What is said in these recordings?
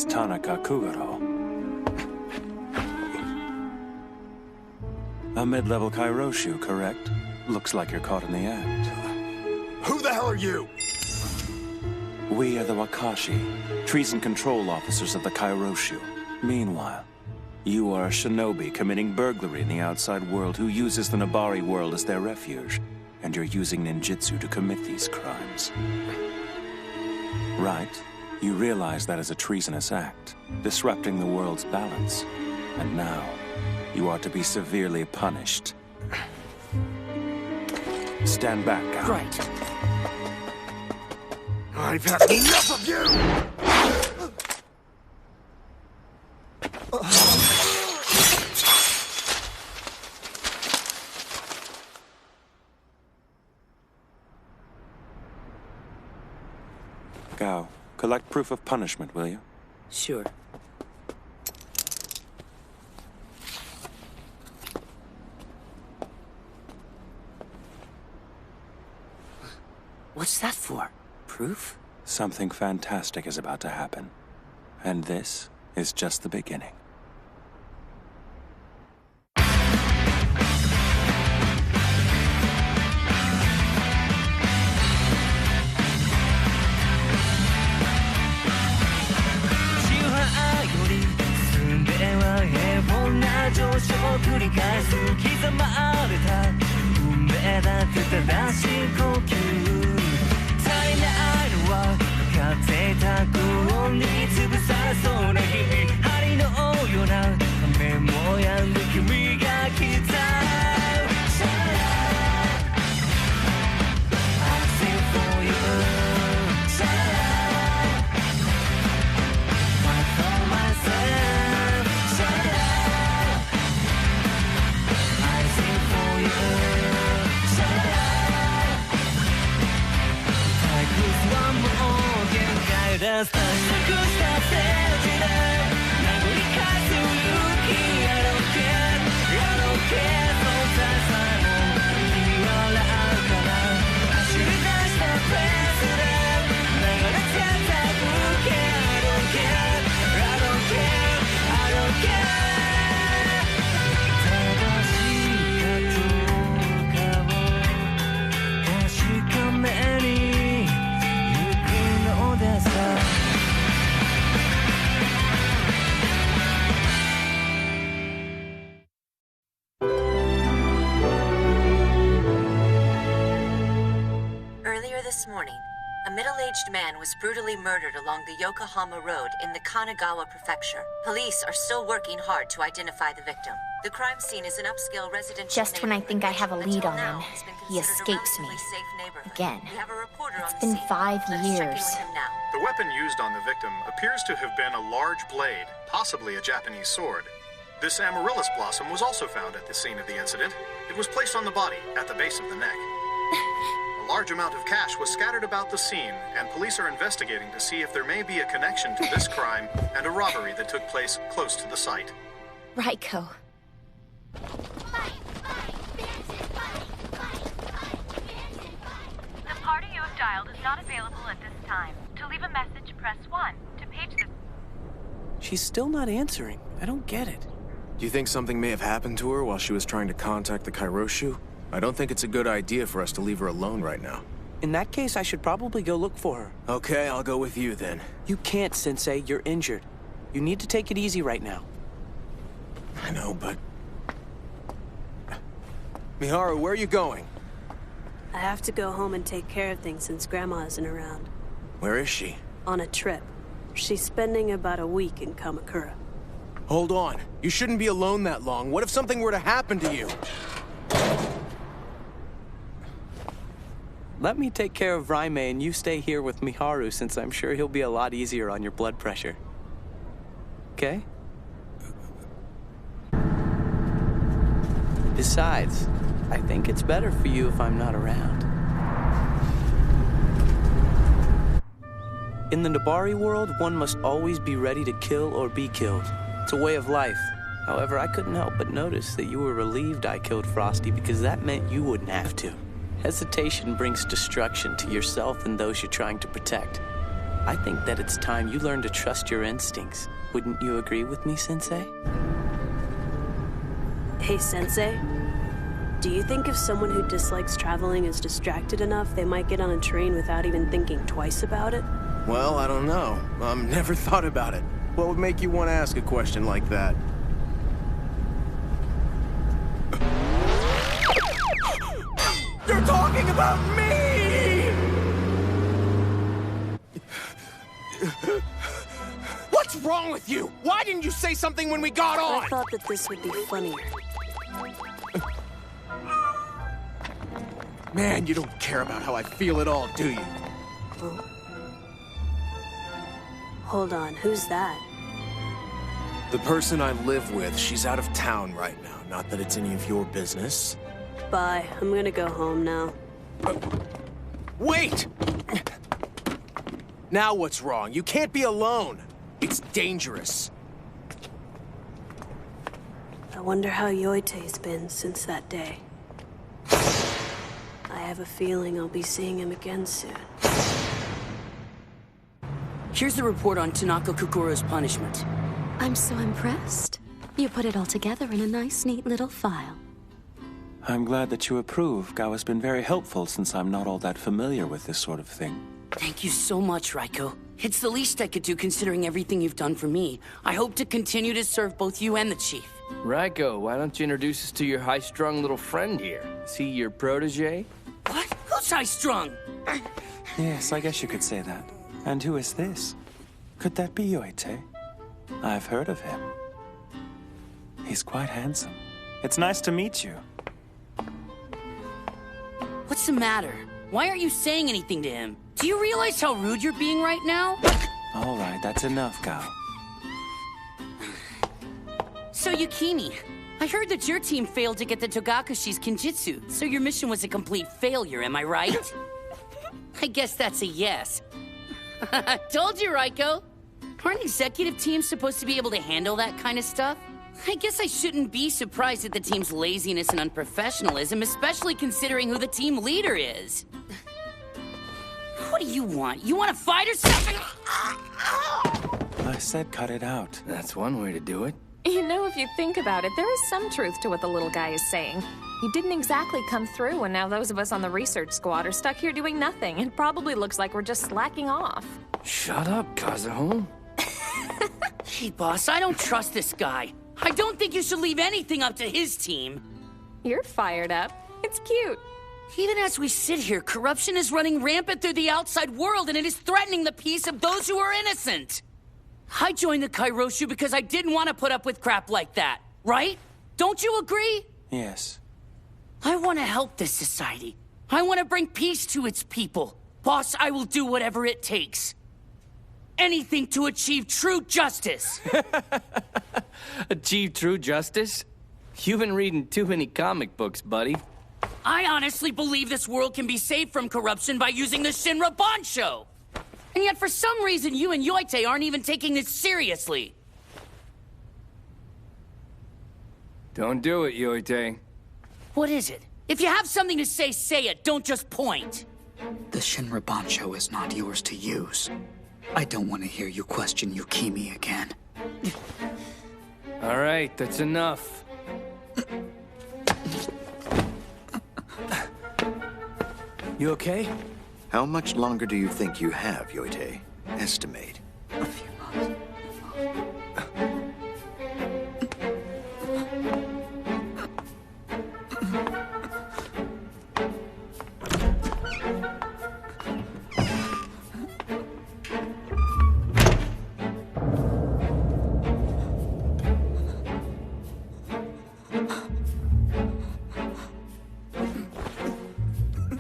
Tanaka Kugaro. A mid-level Kairoshu, correct? Looks like you're caught in the act. Who the hell are you? We are the Wakashi, treason control officers of the Kairoshu. Meanwhile, you are a shinobi committing burglary in the outside world who uses the Nabari world as their refuge, and you're using ninjutsu to commit these crimes. Right? You realize that is a treasonous act, disrupting the world's balance. And now, you are to be severely punished. Stand back, Al. Right. I've had enough of you! Gao, collect proof of punishment, will you? Sure. What's that for? Proof? Something fantastic is about to happen. And this is just the beginning. This morning, a middle-aged man was brutally murdered along the Yokohama Road in the Kanagawa Prefecture. Police are still working hard to identify the victim. The crime scene is an upscale residential Just when I think I have a lead on him, he escapes me. Again. It's been 5 years. The weapon used on the victim appears to have been a large blade, possibly a Japanese sword. This amaryllis blossom was also found at the scene of the incident. It was placed on the body, at the base of the neck. A large amount of cash was scattered about the scene, and police are investigating to see if there may be a connection to this crime and a robbery that took place close to the site. Raiko. The party you have dialed is not available at this time. To leave a message, press 1. To page the... She's still not answering. I don't get it. Do you think something may have happened to her while she was trying to contact the Kairoshu? I don't think it's a good idea for us to leave her alone right now. In that case, I should probably go look for her. Okay, I'll go with you then. You can't, Sensei. You're injured. You need to take it easy right now. I know, but... Miharu, where are you going? I have to go home and take care of things since Grandma isn't around. Where is she? On a trip. She's spending about a week in Kamakura. Hold on. You shouldn't be alone that long. What if something were to happen to you? Let me take care of Raime and you stay here with Miharu since I'm sure he'll be a lot easier on your blood pressure. Okay? Besides, I think it's better for you if I'm not around. In the Nabari world, one must always be ready to kill or be killed. It's a way of life. However, I couldn't help but notice that you were relieved I killed Frosty because that meant you wouldn't have to. Hesitation brings destruction to yourself and those you're trying to protect. I think that it's time you learn to trust your instincts. Wouldn't you agree with me, Sensei? Hey, Sensei. Do you think if someone who dislikes traveling is distracted enough, they might get on a train without even thinking twice about it? Well, I don't know. Never thought about it. What would make you want to ask a question like that? You're talking about me! What's wrong with you? Why didn't you say something when we got on? I thought that this would be funnier. Man, you don't care about how I feel at all, do you? Oh. Hold on, who's that? The person I live with, she's out of town right now. Not that it's any of your business. Bye, I'm gonna go home now. Wait! Now what's wrong? You can't be alone. It's dangerous. I wonder how Yoite's been since that day. I have a feeling I'll be seeing him again soon. Here's the report on Tanaka Kukuro's punishment. I'm so impressed. You put it all together in a nice, neat little file. I'm glad that you approve. Gawa's been very helpful since I'm not all that familiar with this sort of thing. Thank you so much, Raiko. It's the least I could do considering everything you've done for me. I hope to continue to serve both you and the Chief. Raiko, why don't you introduce us to your high-strung little friend here? Is he your protege? What? Who's high-strung? Yes, I guess you could say that. And who is this? Could that be Yoite? I've heard of him. He's quite handsome. It's nice to meet you. What's the matter? Why aren't you saying anything to him? Do you realize how rude you're being right now? All right, that's enough, Gao. So, Yukimi, I heard that your team failed to get the Togakushi's Kenjutsu, so your mission was a complete failure, am I right? I guess that's a yes. Told you, Raiko. Aren't executive teams supposed to be able to handle that kind of stuff? I guess I shouldn't be surprised at the team's laziness and unprofessionalism, especially considering who the team leader is. What do you want? You want to fight or something? I said cut it out. That's one way to do it. You know, if you think about it, there is some truth to what the little guy is saying. He didn't exactly come through, and now those of us on the research squad are stuck here doing nothing. It probably looks like we're just slacking off. Shut up, Kazuho. Hey, boss, I don't trust this guy. I don't think you should leave anything up to his team. You're fired up. It's cute. Even as we sit here, corruption is running rampant through the outside world, and it is threatening the peace of those who are innocent. I joined the Kairoshu because I didn't want to put up with crap like that, right? Don't you agree? Yes. I want to help this society. I want to bring peace to its people. Boss, I will do whatever it takes. Anything to achieve true justice. Achieve true justice? You've been reading too many comic books, buddy. I honestly believe this world can be saved from corruption by using the Shinra Bansho. And yet for some reason you and Yoite aren't even taking this seriously. Don't do it, Yoite. What is it? If you have something to say, say it. Don't just point. The Shinra Bansho is not yours to use. I don't want to hear you question Yukimi again. All right, that's enough. You okay? How much longer do you think you have, Yoite? Estimate. A few months.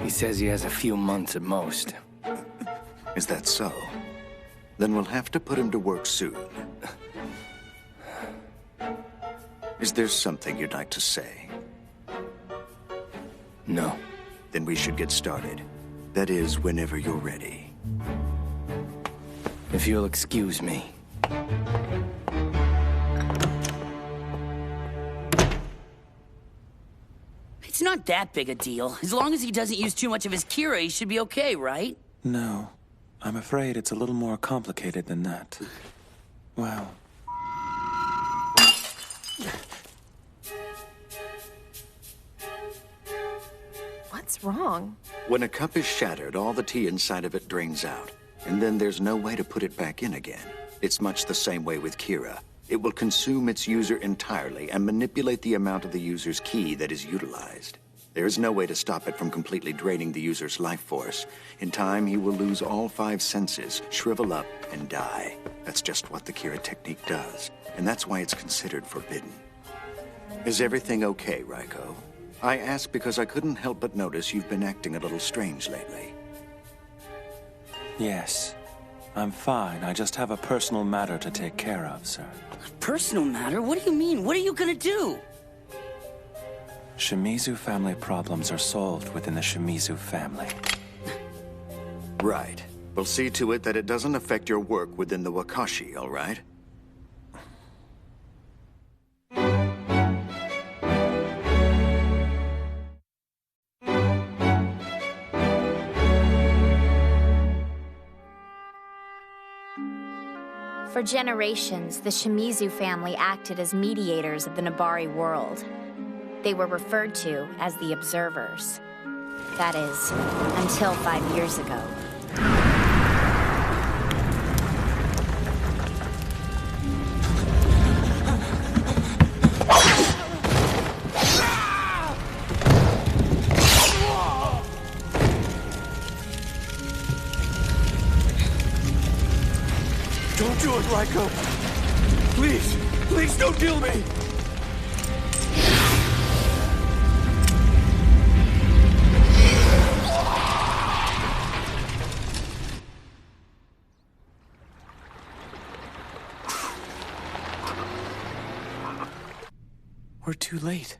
He says he has a few months at most. Is that so? Then we'll have to put him to work soon. Is there something you'd like to say? No. Then we should get started. That is, whenever you're ready. If you'll excuse me. It's not that big a deal. As long as he doesn't use too much of his Kira, he should be okay, right? No. I'm afraid it's a little more complicated than that. Well... What's wrong? When a cup is shattered, all the tea inside of it drains out. And then there's no way to put it back in again. It's much the same way with Kira. It will consume its user entirely and manipulate the amount of the user's ki that is utilized. There is no way to stop it from completely draining the user's life force. In time, he will lose all 5 senses, shrivel up, and die. That's just what the Kira technique does. And that's why it's considered forbidden. Is everything okay, Raiko? I ask because I couldn't help but notice you've been acting a little strange lately. Yes. I'm fine. I just have a personal matter to take care of, sir. Personal matter? What do you mean? What are you gonna do? Shimizu family problems are solved within the Shimizu family. Right. We'll see to it that it doesn't affect your work within the Wakashi, all right? For generations, the Shimizu family acted as mediators of the Nabari world. They were referred to as the Observers. That is, until 5 years ago. Don't do it, Raiko! Please! Please don't kill me! We're too late.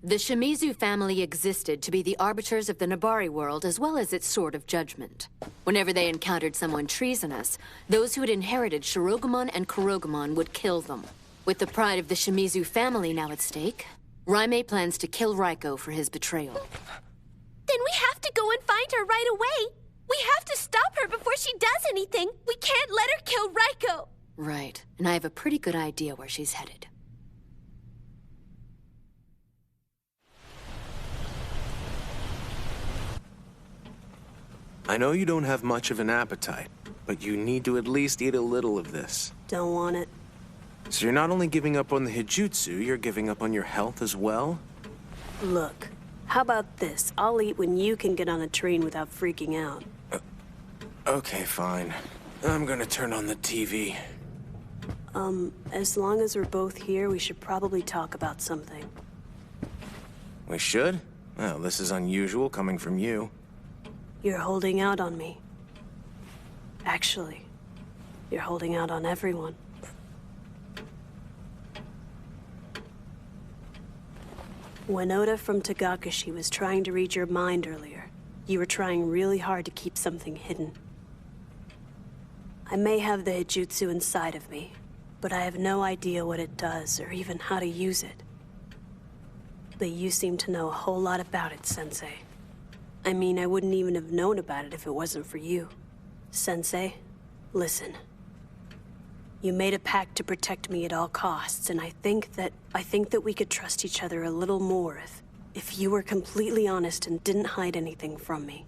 The Shimizu family existed to be the arbiters of the Nabari world as well as its sword of judgment. Whenever they encountered someone treasonous, those who had inherited Shirogumon and Kurogumon would kill them. With the pride of the Shimizu family now at stake, Raime plans to kill Raiko for his betrayal. Then we have to go and find her right away. We have to stop her before she does anything. We can't let her kill Raiko. Right, and I have a pretty good idea where she's headed. I know you don't have much of an appetite, but you need to at least eat a little of this. Don't want it. So you're not only giving up on the Hijutsu, you're giving up on your health as well? Look, how about this? I'll eat when you can get on a train without freaking out. Okay, fine. I'm gonna turn on the TV. As long as we're both here, we should probably talk about something. We should? Well, this is unusual coming from you. You're holding out on me. Actually, you're holding out on everyone. When Oda from Tagakashi was trying to read your mind earlier, you were trying really hard to keep something hidden. I may have the Hijutsu inside of me, but I have no idea what it does or even how to use it. But you seem to know a whole lot about it, Sensei. I mean, I wouldn't even have known about it if it wasn't for you. Sensei, listen. You made a pact to protect me at all costs, and I think that we could trust each other a little more if you were completely honest and didn't hide anything from me.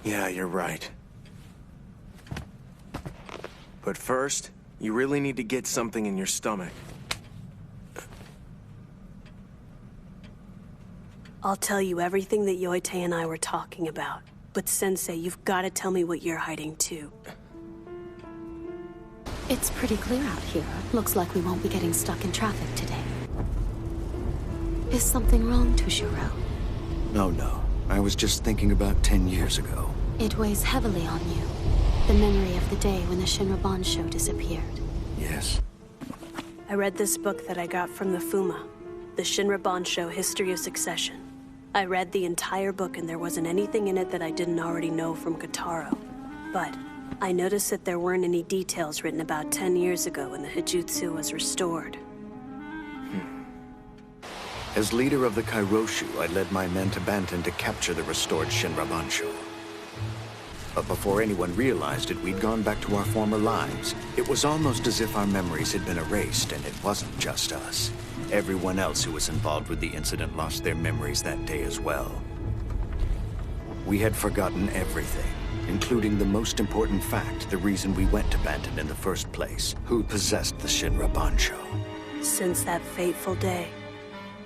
Yeah, you're right. But first, you really need to get something in your stomach. I'll tell you everything that Yoite and I were talking about. But Sensei, you've got to tell me what you're hiding too. It's pretty clear out here. Looks like we won't be getting stuck in traffic today. Is something wrong, Toshiro? No. I was just thinking about 10 years ago. It weighs heavily on you. The memory of the day when the Shinra Bansho disappeared. Yes. I read this book that I got from the Fuma, the Shinra Bansho History of Succession. I read the entire book and there wasn't anything in it that I didn't already know from Kotaro. But I noticed that there weren't any details written about 10 years ago when the Hijutsu was restored. As leader of the Kairoshu, I led my men to Banten to capture the restored Shinra Bansho. But before anyone realized it, we'd gone back to our former lives. It was almost as if our memories had been erased, and it wasn't just us. Everyone else who was involved with the incident lost their memories that day as well. We had forgotten everything, including the most important fact, the reason we went to Banton in the first place. Who possessed the Shinra Bancho? Since that fateful day,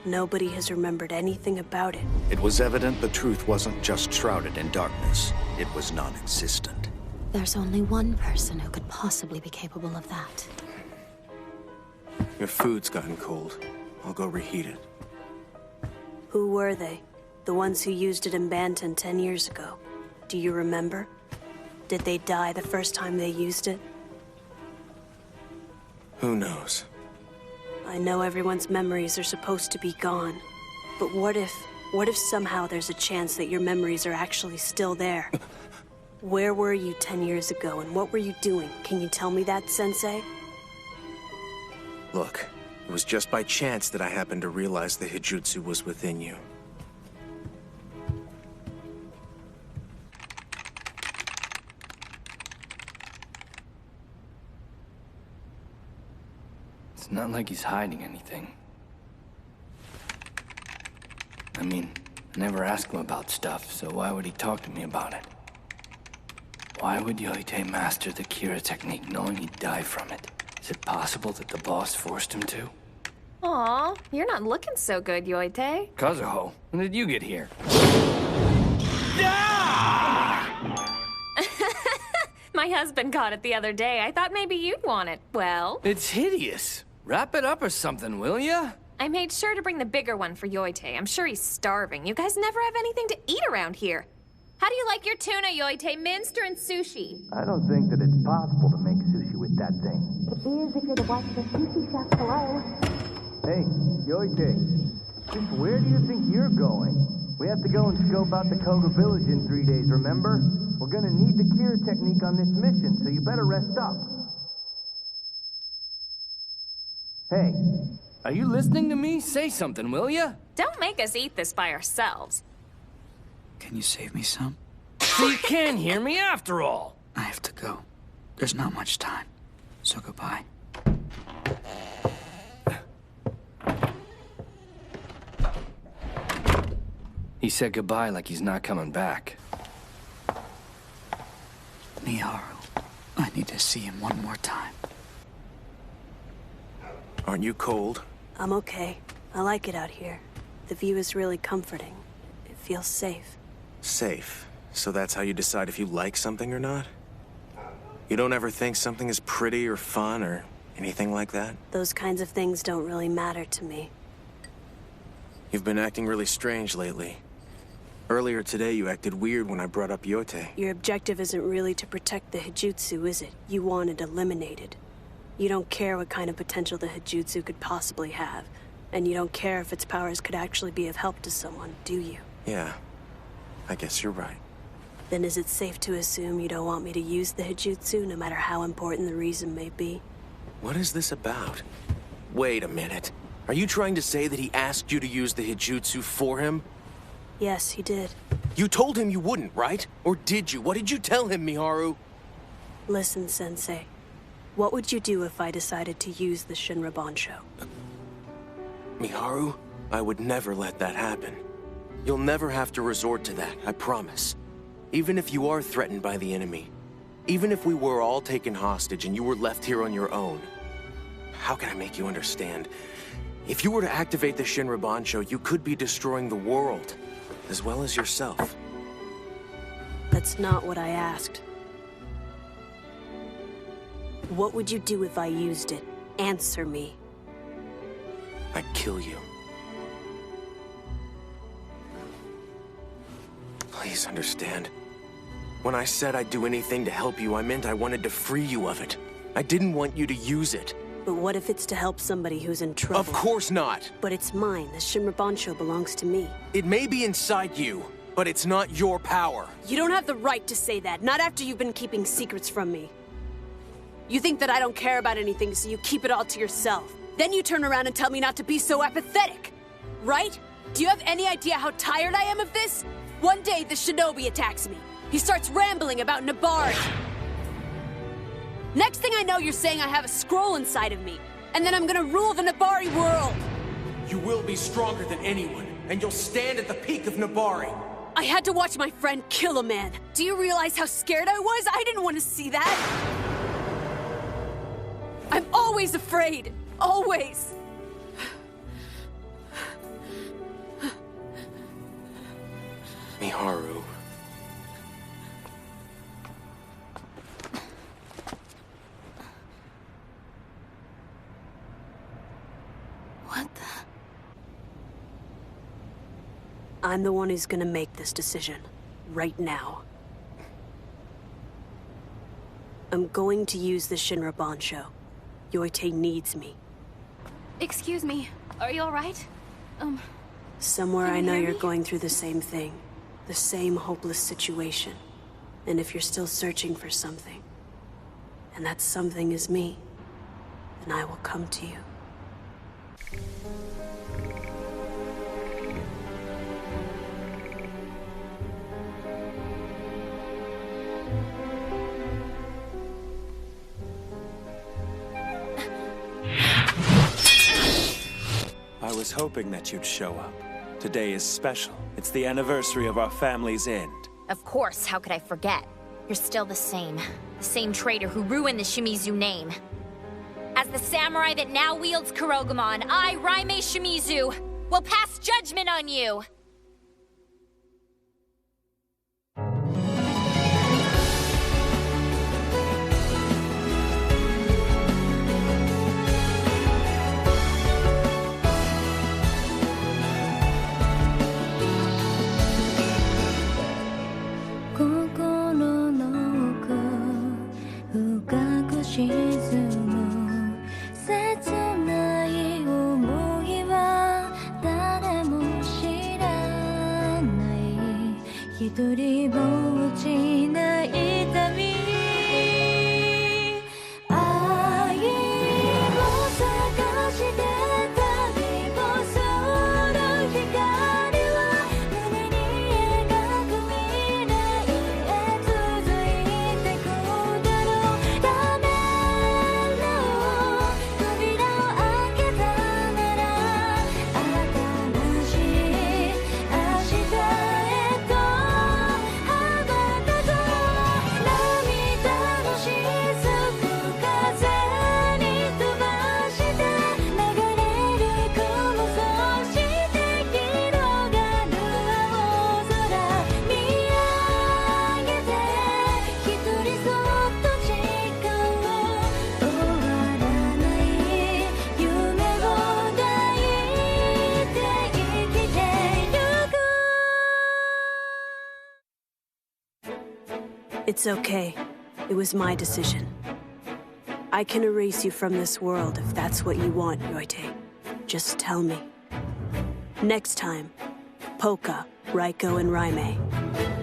nobody has remembered anything about it. It was evident the truth wasn't just shrouded in darkness. It was non-existent. There's only one person who could possibly be capable of that. Your food's gotten cold. I'll go reheat it. Who were they? The ones who used it in Banton 10 years ago. Do you remember? Did they die the first time they used it? Who knows? I know everyone's memories are supposed to be gone. But what if somehow there's a chance that your memories are actually still there? Where were you 10 years ago, and what were you doing? Can you tell me that, Sensei? Look, it was just by chance that I happened to realize the Hijutsu was within you. It's not like he's hiding anything. I mean, I never asked him about stuff, so why would he talk to me about it? Why would Yoite master the Kira technique knowing he'd die from it? Is it possible that the boss forced him to? Aw, you're not looking so good, Yoite. Kazuho, when did you get here? My husband got it the other day. I thought maybe you'd want it. Well? It's hideous. Wrap it up or something, will ya? I made sure to bring the bigger one for Yoite. I'm sure he's starving. You guys never have anything to eat around here. How do you like your tuna, Yoite? Minced or in sushi? I don't think that it's possible to make sushi with that thing. It is if you're the wife of the sushi chef. Hello. Hey, Yoite. Just where do you think you're going? We have to go and scope out the Koga village in 3 days, remember? We're gonna need the Kira technique on this mission, so you better rest up. Hey, are you listening to me? Say something, will ya? Don't make us eat this by ourselves. Can you save me some? So you can hear me after all. I have to go. There's not much time. So goodbye. He said goodbye like he's not coming back. Miharu, I need to see him one more time. Aren't you cold? I'm okay. I like it out here. The view is really comforting. It feels safe. Safe. So that's how you decide if you like something or not? You don't ever think something is pretty or fun or anything like that? Those kinds of things don't really matter to me. You've been acting really strange lately. Earlier today, you acted weird when I brought up Yote. Your objective isn't really to protect the Hijutsu, is it? You want it eliminated. You don't care what kind of potential the Hijutsu could possibly have. And you don't care if its powers could actually be of help to someone, do you? Yeah. I guess you're right. Then is it safe to assume you don't want me to use the Hijutsu, no matter how important the reason may be? What is this about? Wait a minute. Are you trying to say that he asked you to use the Hijutsu for him? Yes, he did. You told him you wouldn't, right? Or did you? What did you tell him, Miharu? Listen, Sensei. What would you do if I decided to use the Shinra Bancho? Miharu, I would never let that happen. You'll never have to resort to that, I promise. Even if you are threatened by the enemy. Even if we were all taken hostage and you were left here on your own. How can I make you understand? If you were to activate the Shinra Bancho, you could be destroying the world, as well as yourself. That's not what I asked. What would you do if I used it? Answer me. I'd kill you. Please understand. When I said I'd do anything to help you, I meant I wanted to free you of it. I didn't want you to use it. But what if it's to help somebody who's in trouble? Of course not. But it's mine. The Shinra Bancho belongs to me. It may be inside you, but it's not your power. You don't have the right to say that, not after you've been keeping secrets from me. You think that I don't care about anything, so you keep it all to yourself. Then you turn around and tell me not to be so apathetic. Right? Do you have any idea how tired I am of this? One day the shinobi attacks me. He starts rambling about Nabari. Next thing I know, you're saying I have a scroll inside of me, and then I'm gonna rule the Nabari world. You will be stronger than anyone, and you'll stand at the peak of Nabari. I had to watch my friend kill a man. Do you realize how scared I was? I didn't want to see that. I'm always afraid. Always. Miharu. What the? I'm the one who's gonna make this decision. Right now. I'm going to use the Shinra Bansho. Yoite needs me. Excuse me, are you alright? Somewhere Can I you know hear you're me? going through the same thing. The same hopeless situation. And if you're still searching for something, and that something is me, then I will come to you. I was hoping that you'd show up. Today is special. It's the anniversary of our family's end. Of course, how could I forget? You're still the same. The same traitor who ruined the Shimizu name. As the samurai that now wields Kurogamon, I, Raimei Shimizu, will pass judgment on you! It's okay. It was my decision. I can erase you from this world if that's what you want, Yoite. Just tell me. Next time, Polka, Raiko, and Raimei.